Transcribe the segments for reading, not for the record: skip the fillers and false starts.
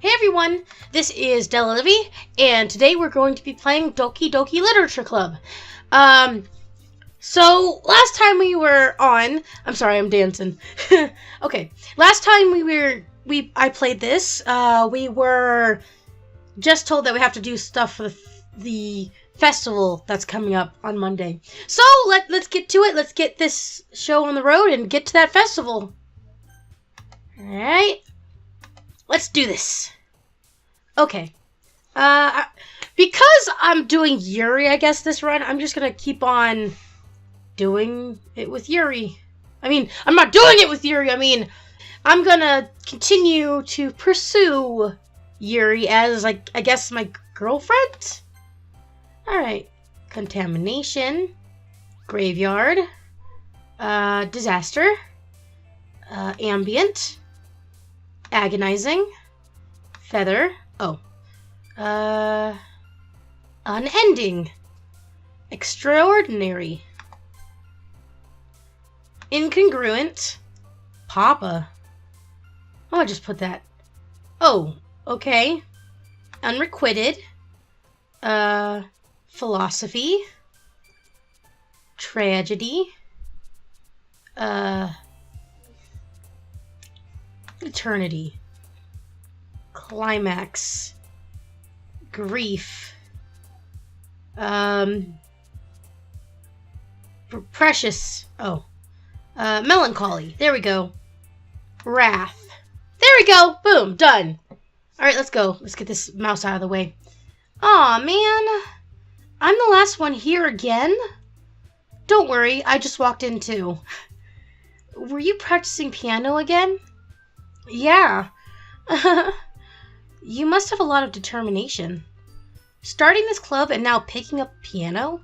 Hey everyone, this is Dela Livi, and today we're going to be playing Doki Doki Literature Club. So last time we were on, I'm sorry, I'm dancing. Okay, last time I played this, we were just told that we have to do stuff for the festival that's coming up on Monday. So let's get to it. Let's get this show on the road and get to that festival. All right. Let's do this. Okay. Because I'm doing Yuri, I guess, this run, I'm just going to keep on doing it with Yuri. I mean, I'm not doing it with Yuri. I mean, I'm going to continue to pursue Yuri as, I guess, my girlfriend? Alright. Contamination. Graveyard. Disaster. Ambient. Agonizing. Feather. Oh. Unending. Extraordinary. Incongruent. Papa. I'll just put that. Oh, okay. Unrequited. Philosophy. Tragedy. Eternity. Climax. Grief. Precious. Oh. Melancholy. There we go. Wrath. There we go. Boom. Done. Alright, let's go. Let's get this mouse out of the way. Aw, man. I'm the last one here again? Don't worry. I just walked in too. Were you practicing piano again? Yeah. You must have a lot of determination. Starting this club and now picking up piano?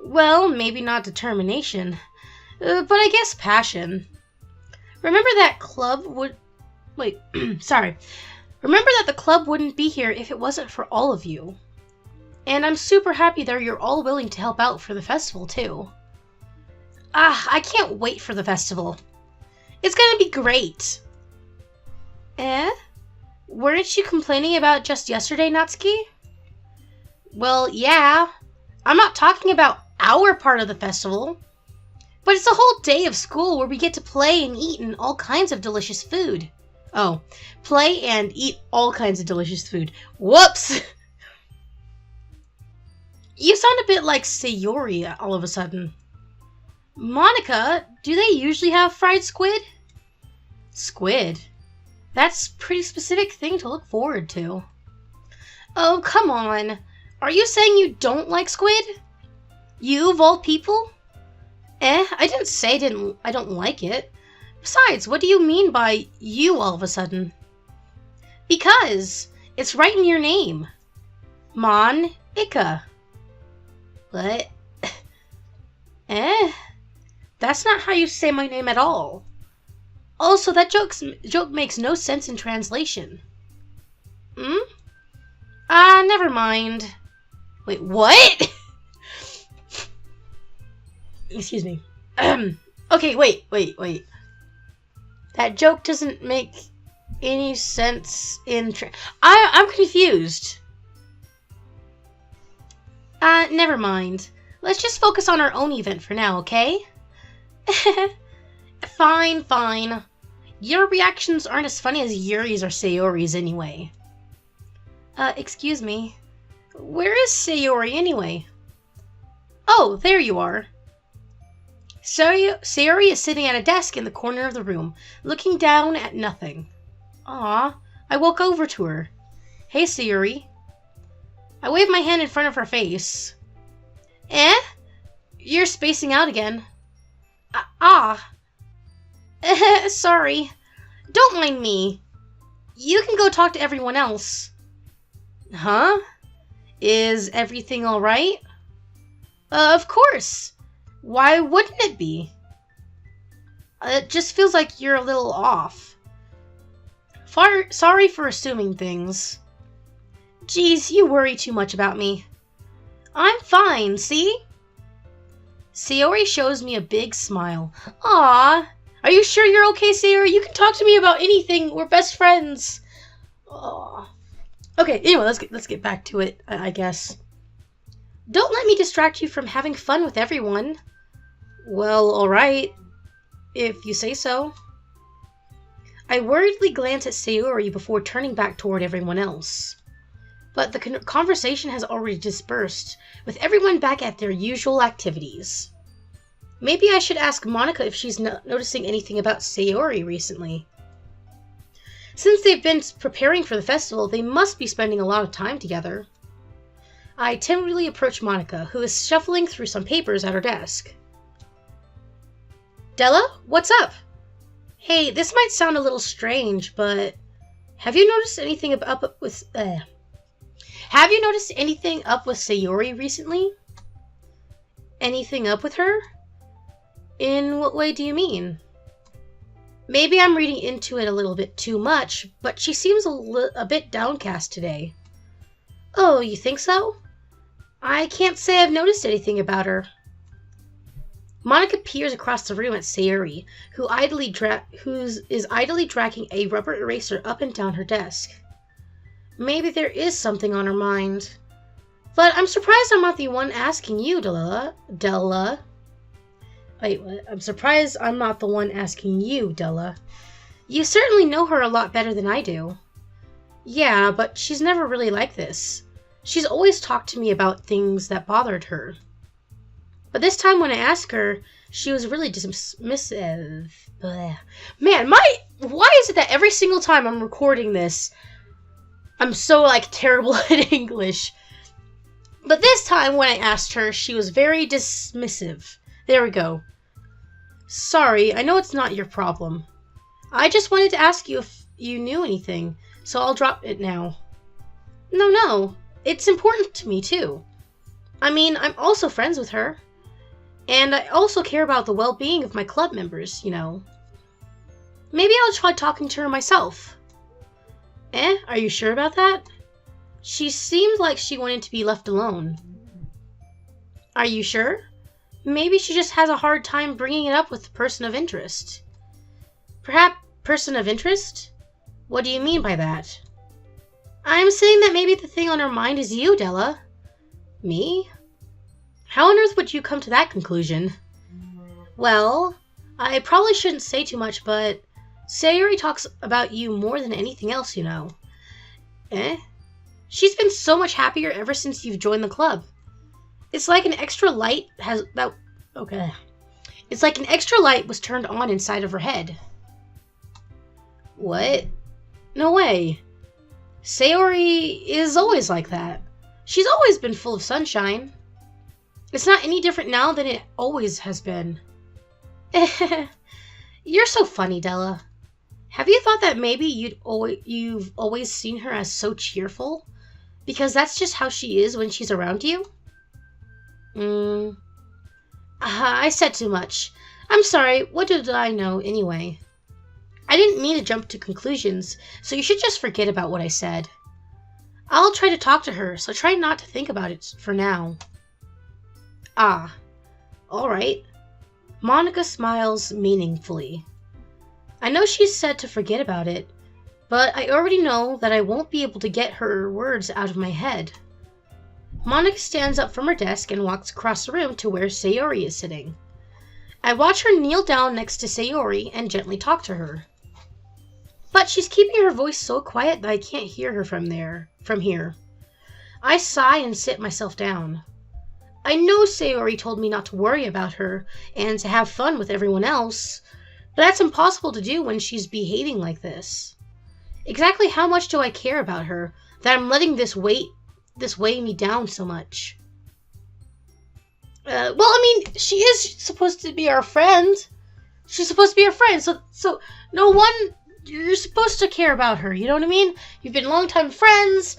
Well, maybe not determination, but I guess passion. Remember that club would... Wait, sorry. Remember that the club wouldn't be here if it wasn't for all of you. And I'm super happy that you're all willing to help out for the festival, too. I can't wait for the festival. It's gonna be great. Weren't you complaining about just yesterday, Natsuki? Well, yeah. I'm not talking about our part of the festival. But it's a whole day of school where we get to play and eat and all kinds of delicious food. Oh, play and eat all kinds of delicious food. Whoops! You sound a bit like Sayori all of a sudden. Monica, do they usually have fried squid? Squid? That's a pretty specific thing to look forward to. Oh, come on. Are you saying you don't like squid? You, of all people? I didn't say I don't like it. Besides, what do you mean by you all of a sudden? Because it's right in your name. Mon-Ika. What? That's not how you say my name at all. Also, that joke makes no sense in translation. Never mind. Wait, what? Excuse me. Okay, wait. That joke doesn't make any sense in I'm confused. Never mind. Let's just focus on our own event for now, okay? Fine. Your reactions aren't as funny as Yuri's or Sayori's anyway. Excuse me. Where is Sayori anyway? Oh, there you are. Sayori is sitting at a desk in the corner of the room, looking down at nothing. Aw, I walk over to her. Hey, Sayori. I wave my hand in front of her face. You're spacing out again. Sorry. Don't mind me. You can go talk to everyone else. Huh? Is everything alright? Of course. Why wouldn't it be? It just feels like you're a little off. Sorry for assuming things. Geez, you worry too much about me. I'm fine, see? Sayori shows me a big smile. Aw, are you sure you're okay, Sayori? You can talk to me about anything. We're best friends. Oh. Okay, anyway, let's get back to it, I guess. Don't let me distract you from having fun with everyone. Well, alright, if you say so. I worriedly glance at Sayori before turning back toward everyone else. But the conversation has already dispersed, with everyone back at their usual activities. Maybe I should ask Monica if she's noticing anything about Sayori recently. Since they've been preparing for the festival, they must be spending a lot of time together. I timidly approach Monica, who is shuffling through some papers at her desk. Dela, what's up? Hey, this might sound a little strange, but have you noticed anything up with Sayori recently? Anything up with her? In what way do you mean? Maybe I'm reading into it a little bit too much, but she seems a bit downcast today. Oh, you think so? I can't say I've noticed anything about her. Monica peers across the room at Sayori, who is idly dragging a rubber eraser up and down her desk. Maybe there is something on her mind. But I'm surprised I'm not the one asking you, Dela. Wait, what? I'm surprised I'm not the one asking you, Dela. You certainly know her a lot better than I do. Yeah, but she's never really like this. She's always talked to me about things that bothered her. But this time when I asked her, she was really dismissive. Blech. Man, why is it that every single time I'm recording this, I'm so, terrible at English? But this time when I asked her, she was very dismissive. There we go. Sorry, I know it's not your problem. I just wanted to ask you if you knew anything, so I'll drop it now. No, it's important to me too. I mean, I'm also friends with her. And I also care about the well-being of my club members, you know. Maybe I'll try talking to her myself. Are you sure about that? She seemed like she wanted to be left alone. Are you sure? Maybe she just has a hard time bringing it up with the person of interest. Perhaps person of interest? What do you mean by that? I'm saying that maybe the thing on her mind is you, Dela. Me? How on earth would you come to that conclusion? Well, I probably shouldn't say too much, but Sayori talks about you more than anything else, you know. She's been so much happier ever since you've joined the club. It's like an extra light It's like an extra light was turned on inside of her head. What? No way. Sayori is always like that. She's always been full of sunshine. It's not any different now than it always has been. You're so funny, Dela. Have you thought that maybe you've always seen her as so cheerful? Because that's just how she is when she's around you? I said too much. I'm sorry, what did I know anyway? I didn't mean to jump to conclusions, so you should just forget about what I said. I'll try to talk to her, so try not to think about it for now. Alright. Monica smiles meaningfully. I know she said to forget about it, but I already know that I won't be able to get her words out of my head. Monica stands up from her desk and walks across the room to where Sayori is sitting. I watch her kneel down next to Sayori and gently talk to her. But she's keeping her voice so quiet that I can't hear her from here. I sigh and sit myself down. I know Sayori told me not to worry about her and to have fun with everyone else, but that's impossible to do when she's behaving like this. Exactly how much do I care about her that I'm letting this weigh me down so much? She is supposed to be our friend. She's supposed to be our friend, so no one, you're supposed to care about her, you know what I mean? You've been longtime friends,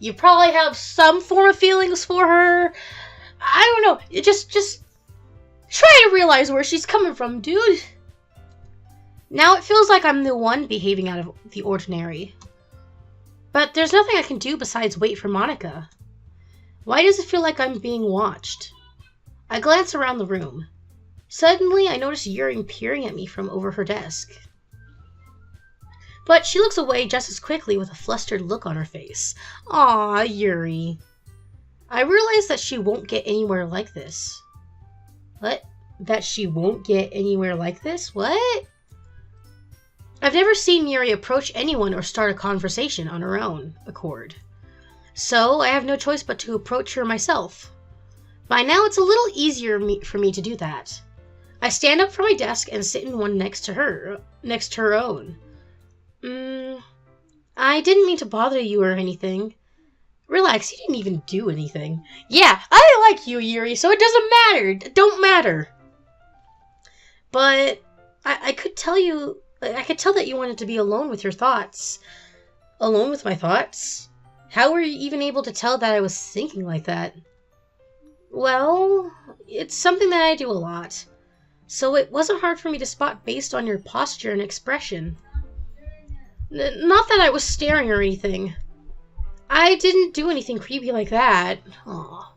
you probably have some form of feelings for her. I don't know, you just try to realize where she's coming from, dude. Now it feels like I'm the one behaving out of the ordinary. But there's nothing I can do besides wait for Monica. Why does it feel like I'm being watched? I glance around the room. Suddenly, I notice Yuri peering at me from over her desk. but she looks away just as quickly with a flustered look on her face. Aw, Yuri. I realize that she won't get anywhere like this. What? That she won't get anywhere like this? What? I've never seen Yuri approach anyone or start a conversation on her own accord. So I have no choice but to approach her myself. By now it's a little easier for me to do that. I stand up from my desk and sit in one next to her own. I didn't mean to bother you or anything. Relax, you didn't even do anything. Yeah, I like you, Yuri, so it doesn't matter. It don't matter. But I could tell that you wanted to be alone with your thoughts. Alone with my thoughts? How were you even able to tell that I was thinking like that? Well, it's something that I do a lot. So it wasn't hard for me to spot based on your posture and expression. Not that I was staring or anything. I didn't do anything creepy like that. Aww.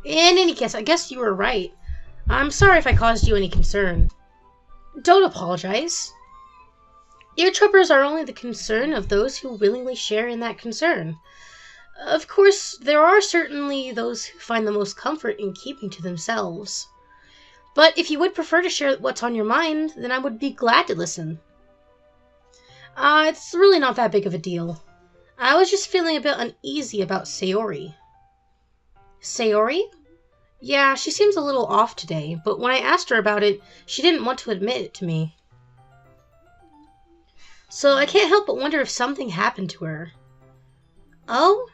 In any case, I guess you were right. I'm sorry if I caused you any concern. Don't apologize. Ear-troubers are only the concern of those who willingly share in that concern. Of course, there are certainly those who find the most comfort in keeping to themselves. But if you would prefer to share what's on your mind, then I would be glad to listen. It's really not that big of a deal. I was just feeling a bit uneasy about Sayori. Sayori? Yeah, she seems a little off today, but when I asked her about it, she didn't want to admit it to me. So I can't help but wonder if something happened to her. Oh?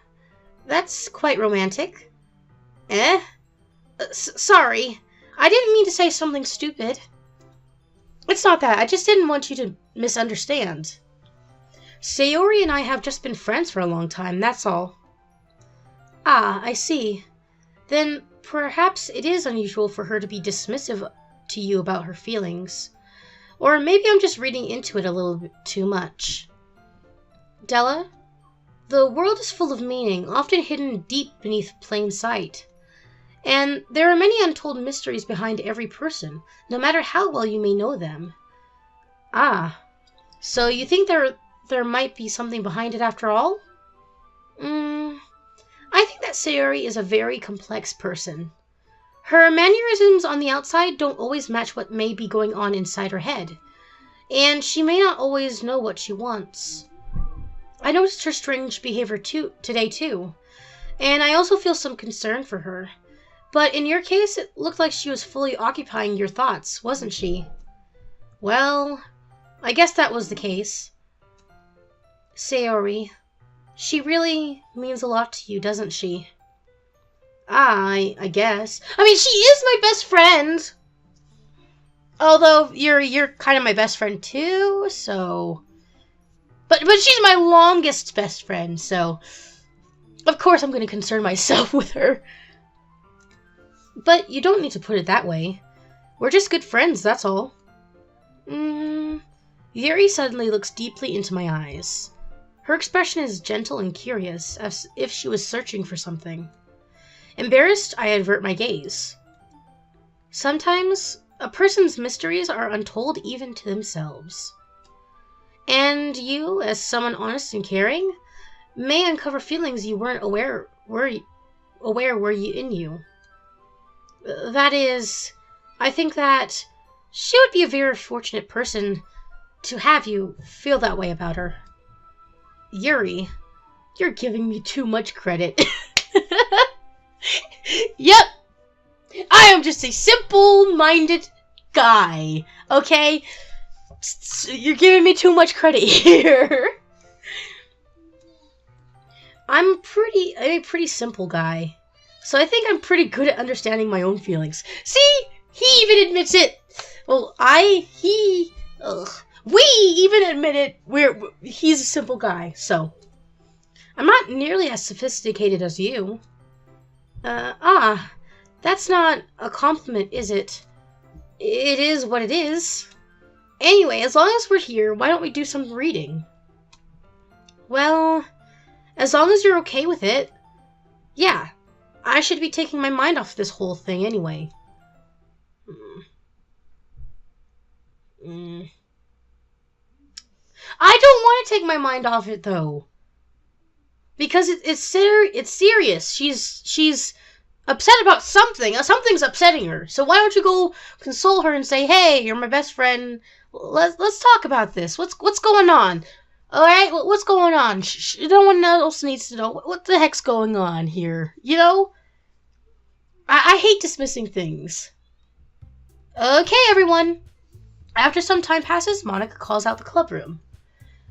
That's quite romantic. Eh? Sorry. I didn't mean to say something stupid. It's not that. I just didn't want you to misunderstand. Sayori and I have just been friends for a long time, that's all. Ah, I see. Then perhaps it is unusual for her to be dismissive to you about her feelings. Or maybe I'm just reading into it a little bit too much. Dela, the world is full of meaning, often hidden deep beneath plain sight. And there are many untold mysteries behind every person, no matter how well you may know them. Ah, so you think there might be something behind it after all? I think that Sayori is a very complex person. Her mannerisms on the outside don't always match what may be going on inside her head, and she may not always know what she wants. I noticed her strange behavior today too, and I also feel some concern for her. But in your case, it looked like she was fully occupying your thoughts, wasn't she? Well, I guess that was the case. Sayori, she really means a lot to you, doesn't she? I guess. I mean, she is my best friend. Although you're kind of my best friend too, so. But she's my longest best friend, so of course I'm going to concern myself with her. But you don't need to put it that way. We're just good friends, that's all. Yuri suddenly looks deeply into my eyes. Her expression is gentle and curious, as if she was searching for something. Embarrassed, I avert my gaze. Sometimes, a person's mysteries are untold even to themselves. And you, as someone honest and caring, may uncover feelings you weren't aware were in you. That is, I think that she would be a very fortunate person to have you feel that way about her. Yuri, you're giving me too much credit. Yep, I am just a simple-minded guy, okay? You're giving me too much credit here. I'm a pretty simple guy. So I think I'm pretty good at understanding my own feelings. See? He even admits it. Well, we even admit it. He's a simple guy, so. I'm not nearly as sophisticated as you. That's not a compliment, is it? It is what it is. Anyway, as long as we're here, why don't we do some reading? Well, as long as you're okay with it. Yeah, I should be taking my mind off this whole thing anyway. I don't want to take my mind off it, though. Because it's serious. She's upset about something. Something's upsetting her. So why don't you go console her and say, hey, you're my best friend. Let's talk about this. What's going on? All right, what's going on? No one else needs to know. What the heck's going on here? You know? I hate dismissing things. Okay, everyone. After some time passes, Monica calls out the club room.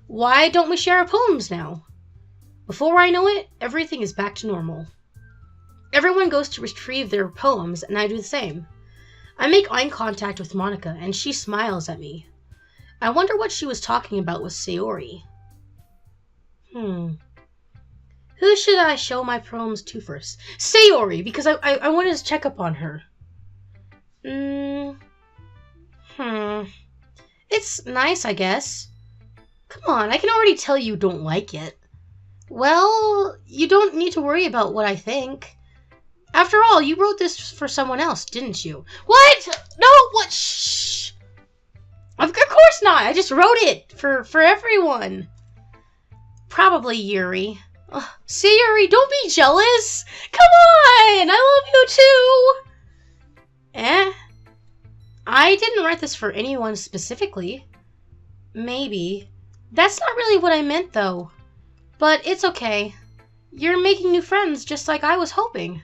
Why don't we share our poems now? Before I know it, everything is back to normal. Everyone goes to retrieve their poems, and I do the same. I make eye contact with Monica, and she smiles at me. I wonder what she was talking about with Sayori. Who should I show my poems to first? Sayori, because I wanted to check up on her. It's nice, I guess. Come on, I can already tell you don't like it. Well, you don't need to worry about what I think. After all, you wrote this for someone else, didn't you? What? No, what? Shh. Of course not. I just wrote it for everyone. Probably Yuri. Sayori, don't be jealous. Come on, I love you too. I didn't write this for anyone specifically. Maybe. That's not really what I meant, though. But it's okay. You're making new friends just like I was hoping.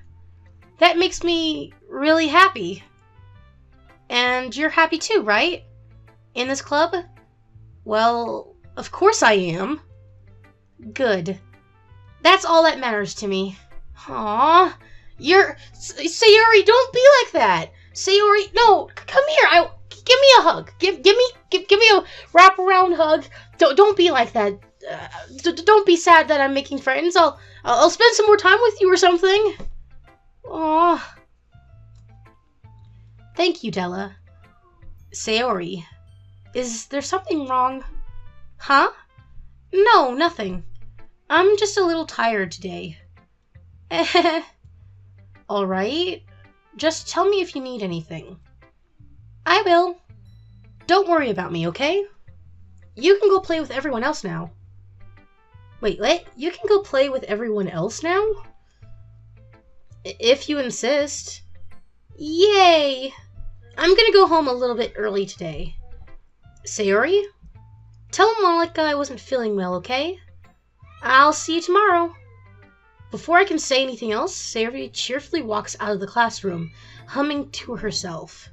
That makes me really happy. And you're happy too, right? In this club? Well, of course I am. Good. That's all that matters to me. Aww. Sayori, don't be like that. Sayori, no, come here. Give me a hug. Give me a wraparound hug. Don't be like that. Don't be sad that I'm making friends. I'll spend some more time with you or something. Aw. Thank you, Dela. Sayori, is there something wrong? Huh? No, nothing. I'm just a little tired today. Alright. Just tell me if you need anything. I will. Don't worry about me, okay? You can go play with everyone else now. Wait, what? You can go play with everyone else now? If you insist. Yay! I'm gonna go home a little bit early today. Sayori? Tell Monica I wasn't feeling well, okay? I'll see you tomorrow. Before I can say anything else, Sayori cheerfully walks out of the classroom, humming to herself.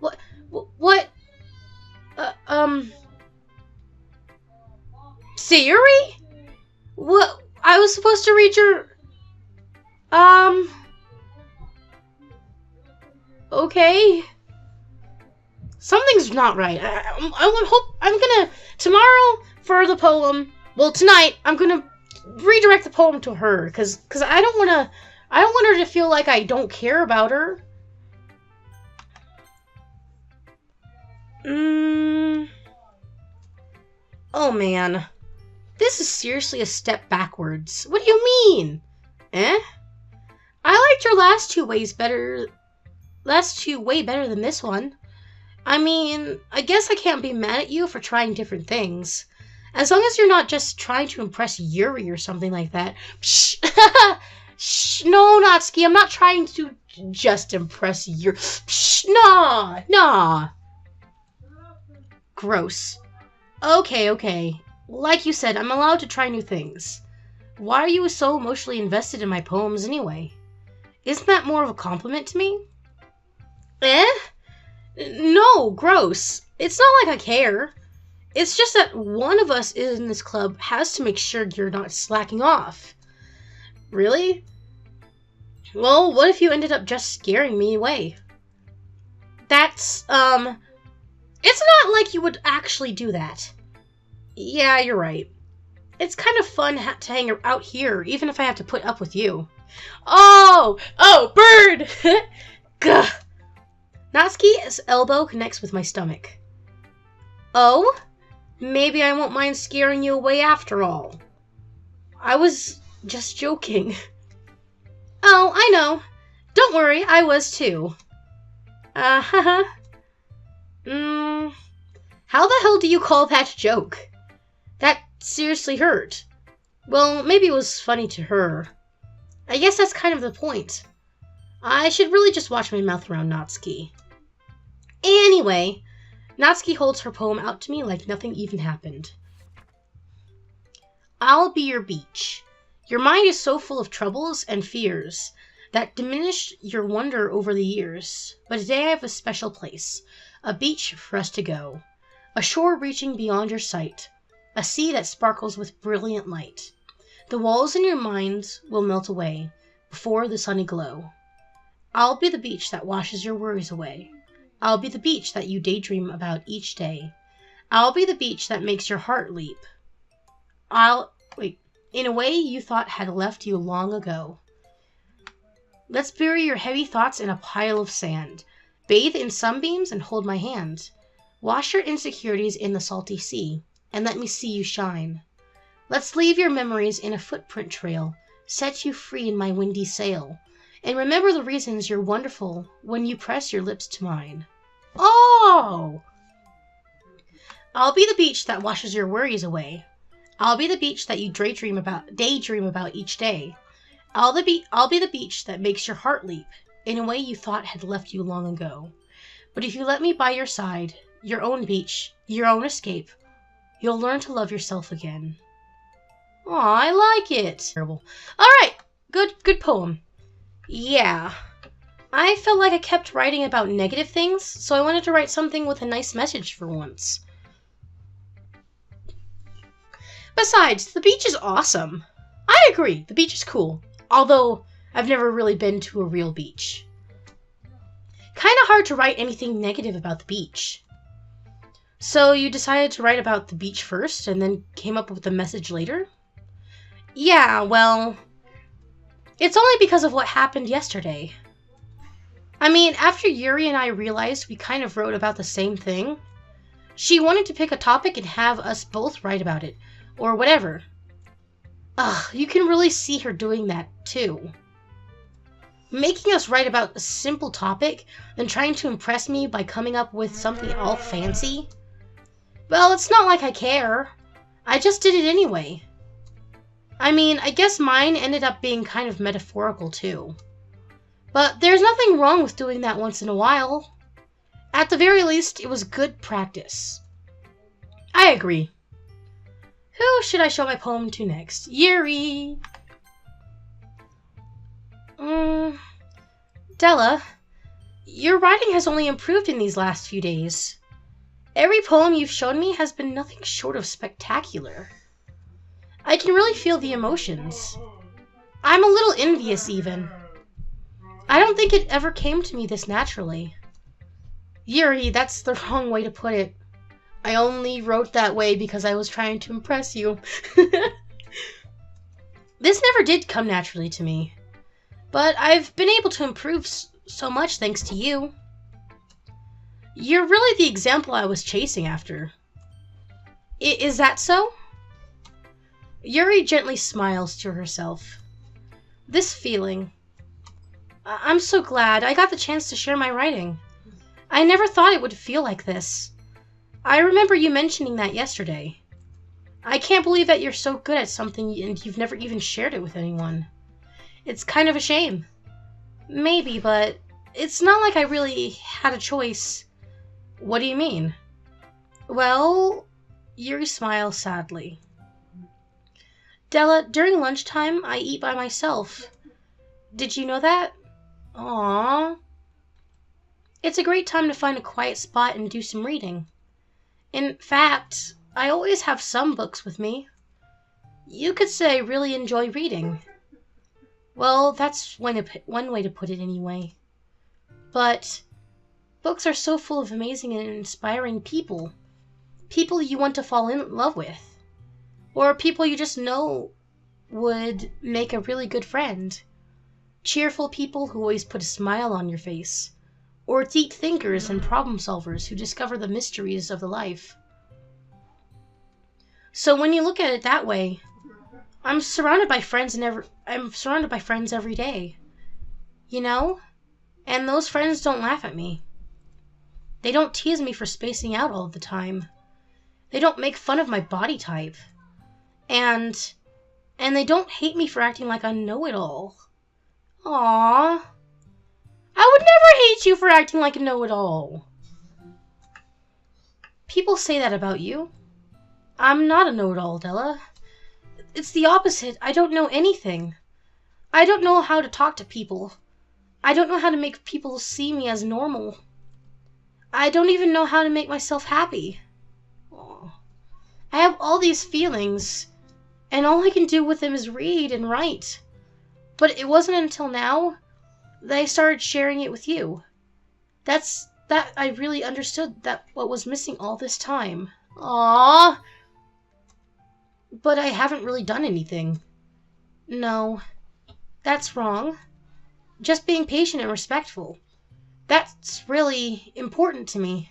What? Sayori? What? I was supposed to read your... Okay. Something's not right. I'm gonna... Tomorrow, for the poem... Well, tonight, I'm gonna redirect the poem to her, because I don't want her to feel like I don't care about her. Oh, man. This is seriously a step backwards. What do you mean? I liked your last two way better than this one. I mean, I guess I can't be mad at you for trying different things. As long as you're not just trying to impress Yuri or something like that. Shh. Shh. No, Natsuki, I'm not trying to just impress Yuri. Shh. Nah. Gross. Okay. Like you said, I'm allowed to try new things. Why are you so emotionally invested in my poems anyway? Isn't that more of a compliment to me? No, gross. It's not like I care. It's just that one of us in this club has to make sure you're not slacking off. Really? Well, what if you ended up just scaring me away? That's, it's not like you would actually do that. Yeah, you're right. It's kind of fun to hang out here, even if I have to put up with you. Oh, bird! Gah. Natsuki's elbow connects with my stomach. Oh? Maybe I won't mind scaring you away after all. I was just joking. Oh, I know. Don't worry, I was too. How the hell do you call that a joke? seriously hurt. Well, maybe it was funny to her. I guess that's kind of the point. I should really just watch my mouth around Natsuki. Anyway, Natsuki holds her poem out to me like nothing even happened. I'll be your beach. Your mind is so full of troubles and fears that diminished your wonder over the years. But today I have a special place, a beach for us to go, a shore reaching beyond your sight, a sea that sparkles with brilliant light. The walls in your mind will melt away before the sunny glow. I'll be the beach that washes your worries away. I'll be the beach that you daydream about each day. I'll be the beach that makes your heart leap. In a way you thought had left you long ago. Let's bury your heavy thoughts in a pile of sand. Bathe in sunbeams and hold my hand. Wash your insecurities in the salty sea, and let me see you shine. Let's leave your memories in a footprint trail, set you free in my windy sail, and remember the reasons you're wonderful when you press your lips to mine. Oh! I'll be the beach that washes your worries away. I'll be the beach that you daydream about each day. I'll be the beach that makes your heart leap in a way you thought had left you long ago. But if you let me by your side, your own beach, your own escape, you'll learn to love yourself again. Aw, I like it. Terrible. All right, good poem. Yeah, I felt like I kept writing about negative things, so I wanted to write something with a nice message for once. Besides, the beach is awesome. I agree, the beach is cool, although I've never really been to a real beach. Kinda hard to write anything negative about the beach. So you decided to write about the beach first and then came up with the message later? Yeah, well, it's only because of what happened yesterday. I mean, after Yuri and I realized we kind of wrote about the same thing, she wanted to pick a topic and have us both write about it, or whatever. Ugh, you can really see her doing that, too. Making us write about a simple topic, then trying to impress me by coming up with something all fancy. Well, it's not like I care. I just did it anyway. I mean, I guess mine ended up being kind of metaphorical, too. But there's nothing wrong with doing that once in a while. At the very least, it was good practice. I agree. Who should I show my poem to next? Yuri! Dela, your writing has only improved in these last few days. Every poem you've shown me has been nothing short of spectacular. I can really feel the emotions. I'm a little envious, even. I don't think it ever came to me this naturally. Yuri, that's the wrong way to put it. I only wrote that way because I was trying to impress you. This never did come naturally to me. But I've been able to improve so much thanks to you. You're really the example I was chasing after. Is that so? Yuri gently smiles to herself. This feeling. I'm so glad I got the chance to share my writing. I never thought it would feel like this. I remember you mentioning that yesterday. I can't believe that you're so good at something and you've never even shared it with anyone. It's kind of a shame. Maybe, but it's not like I really had a choice. What do you mean? Well, Yuri smiles sadly. Dela, during lunchtime, I eat by myself. Did you know that? Aww. It's a great time to find a quiet spot and do some reading. In fact, I always have some books with me. You could say I really enjoy reading. Well, that's one way to put it anyway. But books are so full of amazing and inspiring people. People you want to fall in love with. Or people you just know would make a really good friend. Cheerful people who always put a smile on your face. Or deep thinkers and problem solvers who discover the mysteries of the life. So when you look at it that way, I'm surrounded by friends every day. You know? And those friends don't laugh at me. They don't tease me for spacing out all the time. They don't make fun of my body type. And they don't hate me for acting like a know-it-all. Aww. I would never hate you for acting like a know-it-all. People say that about you. I'm not a know-it-all, Dela. It's the opposite. I don't know anything. I don't know how to talk to people. I don't know how to make people see me as normal. I don't even know how to make myself happy. Aww. I have all these feelings, and all I can do with them is read and write. But it wasn't until now that I started sharing it with you. That I really understood that what was missing all this time. Aww. But I haven't really done anything. No, that's wrong. Just being patient and respectful. That's really important to me.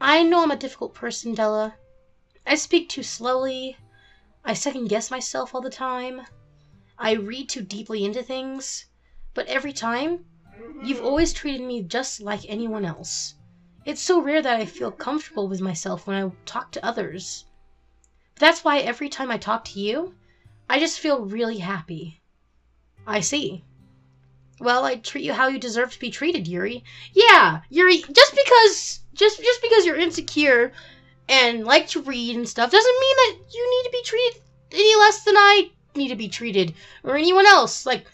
I know I'm a difficult person, Dela. I speak too slowly. I second-guess myself all the time. I read too deeply into things. But every time, you've always treated me just like anyone else. It's so rare that I feel comfortable with myself when I talk to others. That's why every time I talk to you, I just feel really happy. I see. Well, I treat you how you deserve to be treated, Yuri. Yeah, Yuri, just because you're insecure and like to read and stuff doesn't mean that you need to be treated any less than I need to be treated or anyone else. Like,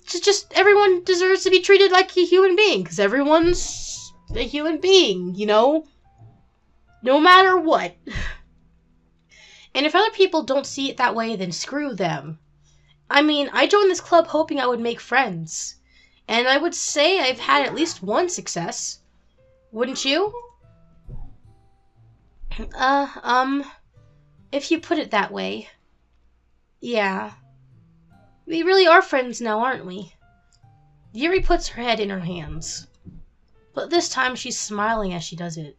just everyone deserves to be treated like a human being, because everyone's a human being, you know? No matter what. And if other people don't see it that way, then screw them. I mean, I joined this club hoping I would make friends. And I would say I've had at least one success. Wouldn't you? If you put it that way. Yeah. We really are friends now, aren't we? Yuri puts her head in her hands. But this time she's smiling as she does it.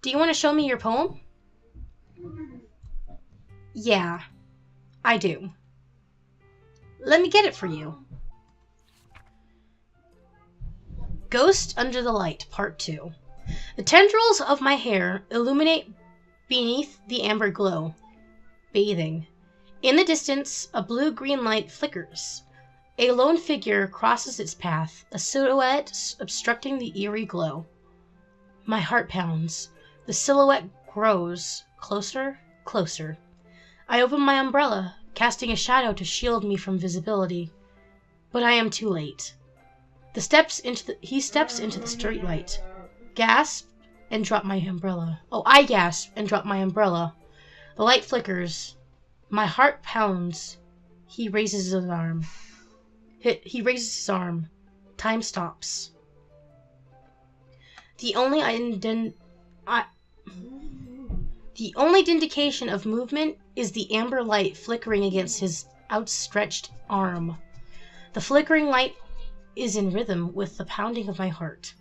Do you want to show me your poem? Yeah, I do. Let me get it for you. Ghost Under the Light, Part 2. The tendrils of my hair illuminate beneath the amber glow. Bathing. In the distance, a blue-green light flickers. A lone figure crosses its path, a silhouette obstructing the eerie glow. My heart pounds. The silhouette grows closer, closer. I open my umbrella, casting a shadow to shield me from visibility. But I am too late. He steps into the streetlight. Gasp and drop my umbrella. Oh, I gasp and drop my umbrella. The light flickers. My heart pounds. He raises his arm. Time stops. The only indication of movement is the amber light flickering against his outstretched arm. The flickering light is in rhythm with the pounding of my heart,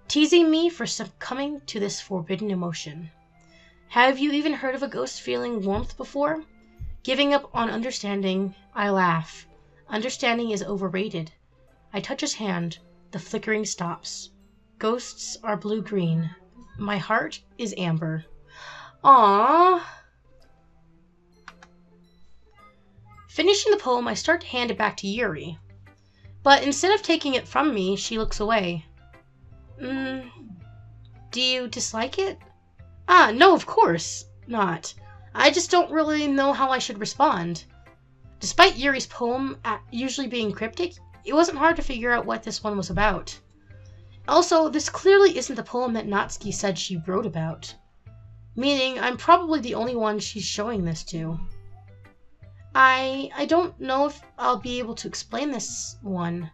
teasing me for succumbing to this forbidden emotion. Have you even heard of a ghost feeling warmth before? Giving up on understanding, I laugh. Understanding is overrated. I touch his hand. The flickering stops. Ghosts are blue-green. My heart is amber. Aww. Finishing the poem, I start to hand it back to Yuri. But instead of taking it from me, she looks away. Do you dislike it? No, of course not. I just don't really know how I should respond. Despite Yuri's poem usually being cryptic, it wasn't hard to figure out what this one was about. Also, this clearly isn't the poem that Natsuki said she wrote about. Meaning, I'm probably the only one she's showing this to. I don't know if I'll be able to explain this one.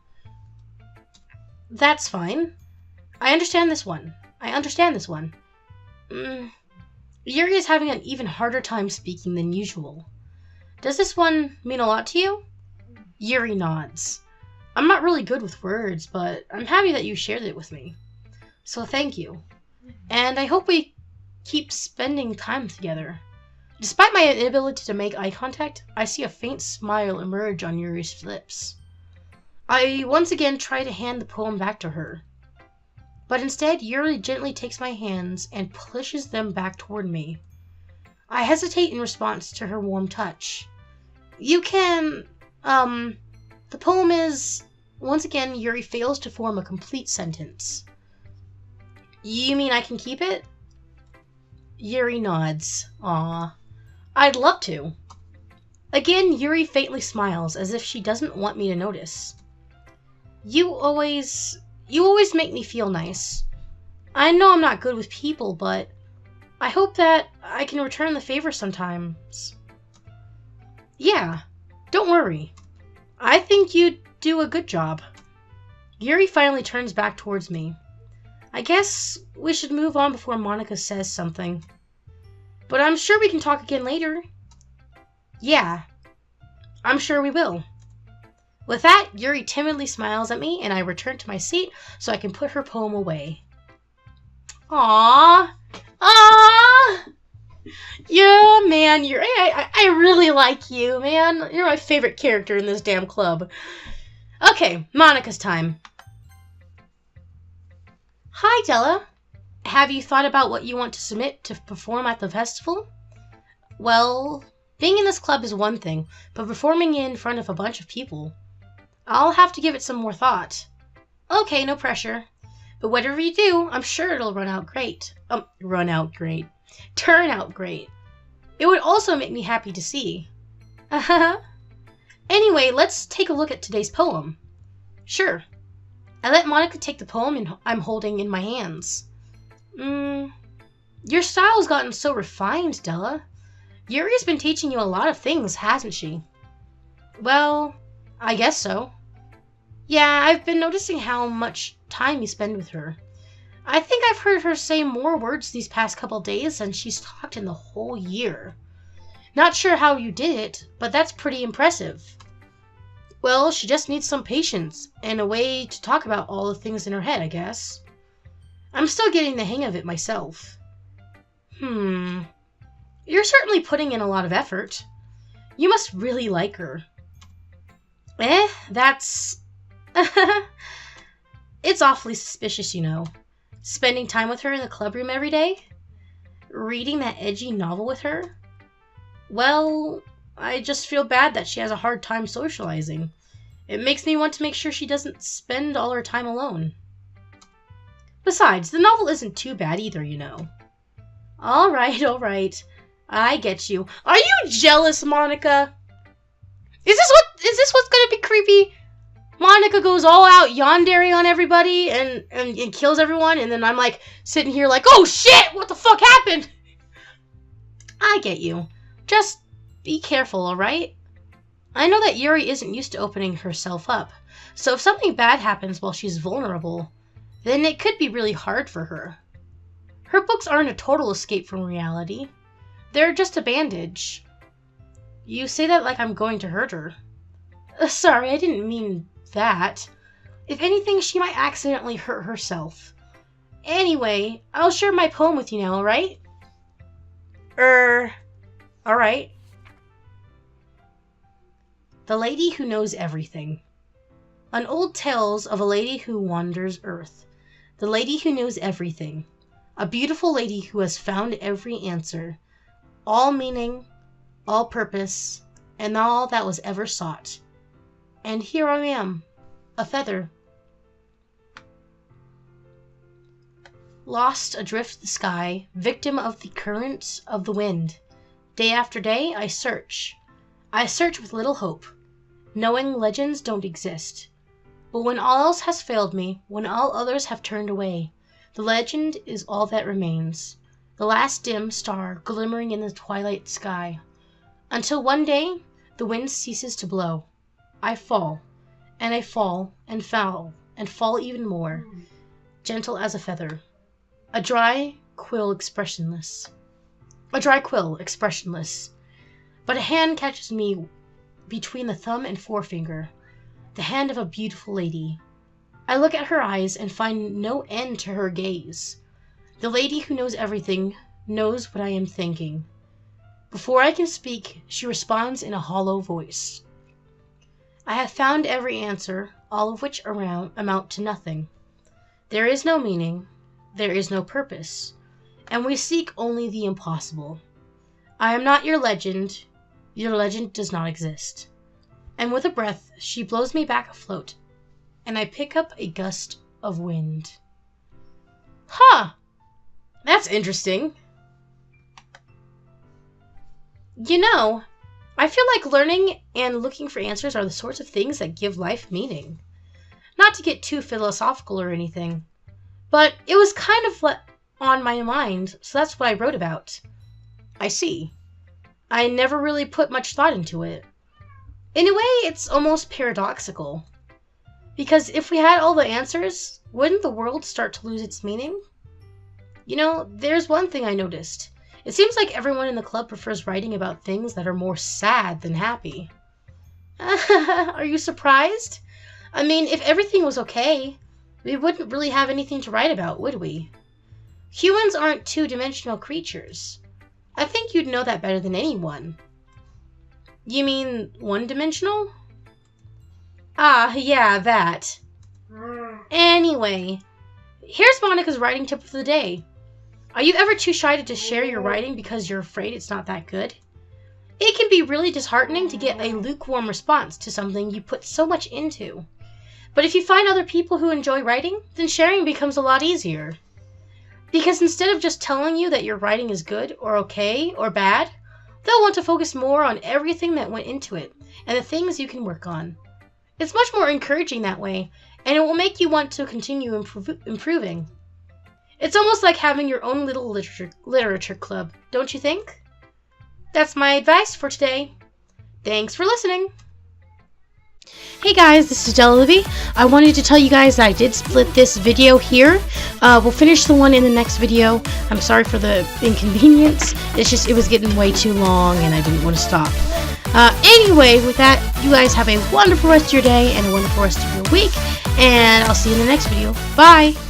That's fine. I understand this one. Yuri is having an even harder time speaking than usual. Does this one mean a lot to you? Yuri nods. I'm not really good with words, but I'm happy that you shared it with me. So thank you. And I hope we keep spending time together. Despite my inability to make eye contact, I see a faint smile emerge on Yuri's lips. I once again try to hand the poem back to her. But instead, Yuri gently takes my hands and pushes them back toward me. I hesitate in response to her warm touch. You can, the poem is... Once again, Yuri fails to form a complete sentence. You mean I can keep it? Yuri nods. Aw. I'd love to. Again, Yuri faintly smiles, as if she doesn't want me to notice. You always make me feel nice. I know I'm not good with people, but I hope that I can return the favor sometimes. Yeah, don't worry. I think you do a good job. Yuri finally turns back towards me. I guess we should move on before Monica says something. But I'm sure we can talk again later. Yeah, I'm sure we will. With that, Yuri timidly smiles at me, and I return to my seat so I can put her poem away. Aww! Aww! Yeah, man, I really like you, man. You're my favorite character in this damn club. Okay, Monica's time. Hi, Dela. Have you thought about what you want to submit to perform at the festival? Well, being in this club is one thing, but performing in front of a bunch of people, I'll have to give it some more thought. Okay, no pressure. But whatever you do, I'm sure it'll turn out great. It would also make me happy to see. Anyway, let's take a look at today's poem. Sure. I let Monica take the poem I'm holding in my hands. Your style's gotten so refined, Dela. Yuri's been teaching you a lot of things, hasn't she? Well, I guess so. Yeah, I've been noticing how much time you spend with her. I think I've heard her say more words these past couple days than she's talked in the whole year. Not sure how you did it, but that's pretty impressive. Well, she just needs some patience and a way to talk about all the things in her head, I guess. I'm still getting the hang of it myself. You're certainly putting in a lot of effort. You must really like her. That's... It's awfully suspicious, you know. Spending time with her in the clubroom every day? Reading that edgy novel with her? Well, I just feel bad that she has a hard time socializing. It makes me want to make sure she doesn't spend all her time alone. Besides, the novel isn't too bad either, you know. Alright. I get you. Are you jealous, Monica? Is this what's gonna be creepy? Monica goes all out yandere on everybody and kills everyone, and then I'm like sitting here like, oh shit, what the fuck happened? I get you. Just be careful, alright? I know that Yuri isn't used to opening herself up, so if something bad happens while she's vulnerable, then it could be really hard for her. Her books aren't a total escape from reality. They're just a bandage. You say that like I'm going to hurt her. Sorry, I didn't mean that. If anything, she might accidentally hurt herself. Anyway, I'll share my poem with you now, alright? Alright. The Lady Who Knows Everything. An old tales of a lady who wanders earth. The lady who knows everything. A beautiful lady who has found every answer. All meaning, all purpose, and all that was ever sought. And here I am, a feather. Lost adrift the sky, victim of the currents of the wind. Day after day I search. I search with little hope, knowing legends don't exist. But when all else has failed me, when all others have turned away, the legend is all that remains, the last dim star glimmering in the twilight sky. Until one day, the wind ceases to blow. I fall, and I fall, and fall even more, gentle as a feather. A dry quill expressionless. But a hand catches me between the thumb and forefinger, the hand of a beautiful lady. I look at her eyes and find no end to her gaze. The lady who knows everything knows what I am thinking. Before I can speak, she responds in a hollow voice. I have found every answer, all of which amount to nothing. There is no meaning, there is no purpose, and we seek only the impossible. I am not your legend. Your legend does not exist. And with a breath, she blows me back afloat, and I pick up a gust of wind. Huh. That's interesting. You know, I feel like learning and looking for answers are the sorts of things that give life meaning. Not to get too philosophical or anything, but it was kind of on my mind, so that's what I wrote about. I see. I never really put much thought into it. In a way, it's almost paradoxical. Because if we had all the answers, wouldn't the world start to lose its meaning? You know, there's one thing I noticed. It seems like everyone in the club prefers writing about things that are more sad than happy. Are you surprised? I mean, if everything was okay, we wouldn't really have anything to write about, would we? Humans aren't two-dimensional creatures. I think you'd know that better than anyone. You mean one-dimensional? Ah, yeah, that. Anyway, here's Monica's writing tip of the day. Are you ever too shy to just share your writing because you're afraid it's not that good? It can be really disheartening to get a lukewarm response to something you put so much into. But if you find other people who enjoy writing, then sharing becomes a lot easier. Because instead of just telling you that your writing is good or okay or bad, they'll want to focus more on everything that went into it and the things you can work on. It's much more encouraging that way, and it will make you want to continue improving. It's almost like having your own little literature club, don't you think? That's my advice for today. Thanks for listening. Hey guys, this is Dela Livi. I wanted to tell you guys that I did split this video here. We'll finish the one in the next video. I'm sorry for the inconvenience. It was getting way too long and I didn't want to stop. Anyway, with that, you guys have a wonderful rest of your day and a wonderful rest of your week. And I'll see you in the next video. Bye!